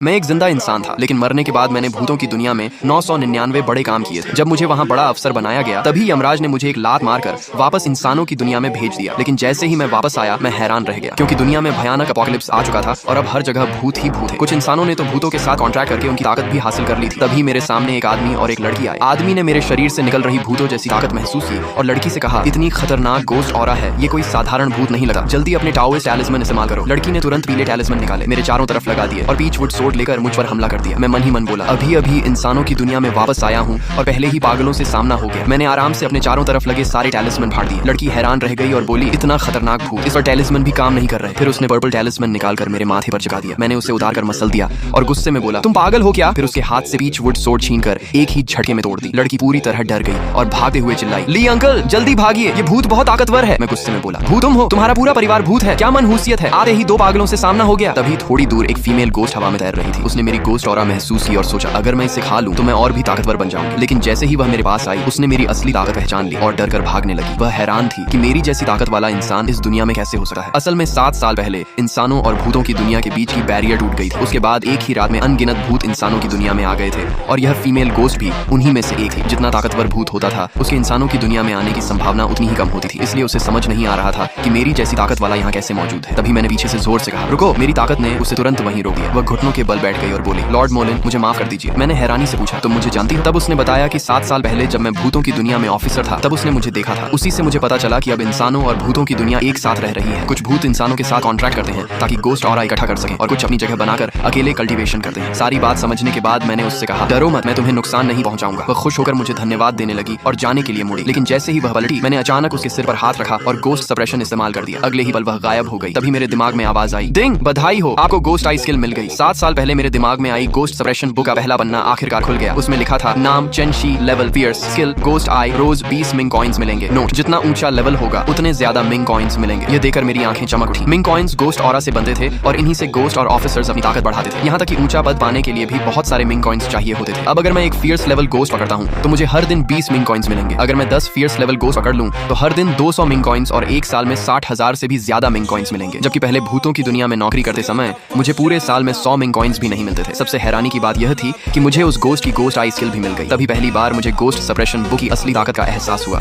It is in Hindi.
मैं एक जिंदा इंसान था, लेकिन मरने के बाद मैंने भूतों की दुनिया में 999 बड़े काम किए थे। जब मुझे वहाँ बड़ा अफसर बनाया गया, तभी यमराज ने मुझे एक लात मारकर वापस इंसानों की दुनिया में भेज दिया। लेकिन जैसे ही मैं वापस आया, मैं हैरान रह गया, क्योंकि दुनिया में भयानक अपोकलिप्स आ चुका था और अब हर जगह भूत ही भूत है। कुछ इंसानों ने तो भूतों के साथ कॉन्ट्रैक्ट करके उनकी ताकत भी हासिल कर ली थी। तभी मेरे सामने एक आदमी और एक लड़की आए। आदमी ने मेरे शरीर से निकल रही भूतों जैसी ताकत महसूस की और लड़की से कहा, इतनी खतरनाक गोस्ट ऑरा है, ये कोई साधारण भूत नहीं लगा, जल्दी अपने टाओइस्ट टैलिस्मन इस्तेमाल करो। लड़की ने तुरंत पीले टैलिस्मन निकाले, मेरे चारों तरफ लगा दिए और पीचवुड सोर्ड लेकर मुझ पर हमला कर दिया। मैं मन ही मन बोला, अभी अभी इंसानों की दुनिया में वापस आया हूँ और पहले ही पागलों से सामना हो गया। मैंने आराम से अपने चारों तरफ लगे सारे टैलिस्मन फाड़ दिए। लड़की हैरान रह गई और बोली, इतना खतरनाक भूत, इस पर टैलिस्मन भी काम नहीं कर रहे। फिर उसने पर्पल टैलिस्मन निकालकर मेरे माथे पर चढ़ा दिया। मैंने उसे उतार कर मसल दिया और गुस्से में बोला, तुम पागल हो क्या? फिर उसके हाथ से पीचवुड सोर्ड छीनकर एक ही झटके में तोड़ दी। लड़की पूरी तरह डर गई और भागते हुए चिल्लाई, ली अंकल जल्दी भागिए, ये भूत बहुत ताकतवर है। मैं गुस्से में बोला, भूत तुम हो? तुम्हारा पूरा परिवार भूत है, क्या मनहूसियत है? आते ही दो पागलों से सामना हो गया। तभी थोड़ी दूर एक फीमेल गोस्ट हवा में तैर रही थी। उसने मेरी गोस्ट ऑरा महसूस की और सोचा, अगर मैं इसे खा लूं तो मैं और भी ताकतवर बन जाऊंगी। लेकिन जैसे ही वह मेरे पास आई, उसने मेरी असली ताकत पहचान ली और डर कर भागने लगी। वह हैरान थी कि मेरी जैसी ताकत वाला इंसान इस दुनिया में कैसे हो सकता है। असल में 7 साल पहले इंसानों और भूतों की दुनिया के बीच की बैरियर टूट गई थी। उसके बाद एक ही रात में अनगिनत भूत इंसानों की दुनिया में आ गए थे और यह फीमेल गोस्ट भी उन्हीं में से एक थी। जितना ताकतवर भूत होता था, उसके इंसानों की दुनिया में आने की संभावना उतनी ही कम होती थी। इसलिए उसे समझ नहीं आ रहा था कि मेरी जैसी ताकत वाला यहाँ कैसे मौजूद है। तभी मैंने पीछे से जोर से कहा, रुको। मेरी ताकत ने उसे तुरंत वहीं रोक दिया। वह घुटनों के बल बैठ गई और बोली, लॉर्ड मोलिन, मुझे माफ कर दीजिए। मैंने हैरानी से पूछा, तुम मुझे जानती हो? तब उसने बताया कि 7 साल पहले जब मैं भूतों की दुनिया में ऑफिसर था, तब उसने मुझे देखा था। उसी से मुझे पता चला कि अब इंसानों और भूतों की दुनिया एक साथ रह रही है। कुछ भूत इंसानों के साथ कॉन्ट्रैक्ट करते हैं ताकि गोस्ट ऑरा इकट्ठा कर सकें और कुछ अपनी जगह बनाकर अकेले कल्टीवेशन करते हैं। सारी बात समझने के बाद मैंने उससे कहा, डरो मत, मैं तुम्हें नुकसान नहीं पहुंचाऊंगा। वह खुश होकर मुझे धन्यवाद देने लगी और जाने के लिए मुड़ी। लेकिन जैसे ही वह पलटी, मैंने अचानक उसके सिर पर हाथ रखा और गोस्ट सप्रेशन इस्तेमाल कर दिया। अगले ही पल वह गायब हो गई। तभी मेरे दिमाग में आवाज आई, डिंग, बधाई हो, आपको गोस्ट आई स्किल मिल गई। 7 साल पहले मेरे दिमाग में आई गोस्ट सप्रेशन बुक का पहला पन्ना आखिरकार खुल गया। उसमें लिखा था, नाम चेंशी, लेवल पियर्स, स्किल गोस्ट आई, रोज 20 मिंग कॉइंस मिलेंगे। नोट, जितना ऊंचा लेवल होगा उतने ज्यादा मिंग कॉइंस मिलेंगे। यह देखकर मेरी आंखें चमक उठी। मिंग कॉइंस गोस्ट ऑरा से बनते थे और इन्हीं से गोस्ट और ऑफिसर्स अपनी ताकत बढ़ाते थे। यहाँ तक कि ऊंचा पद पाने के लिए भी बहुत सारे मिंग कॉइंस चाहिए होते थे। अब अगर मैं एक फियर्स लेवल गोस्ट पकड़ता हूँ तो मुझे हर दिन 20 मिंग कॉइंस मिलेंगे। अगर मैं 10 फियर्स लेवल गोस्ट पकड़ लूं तो हर दिन 200 मिंग कॉइंस और एक साल में 60,000 से भी ज्यादा मिंग कॉइंस मिलेंगे। जबकि पहले भूतों की दुनिया में नौकरी करते समय मुझे पूरे साल में 100 मिंग कॉइंस भी नहीं मिलते थे। सबसे हैरानी की बात यह थी कि मुझे उस गोस्ट की गोस्ट आई स्किल भी मिल गई। तभी पहली बार मुझे गोस्ट सप्रेशन बुक की असली ताकत का एहसास हुआ।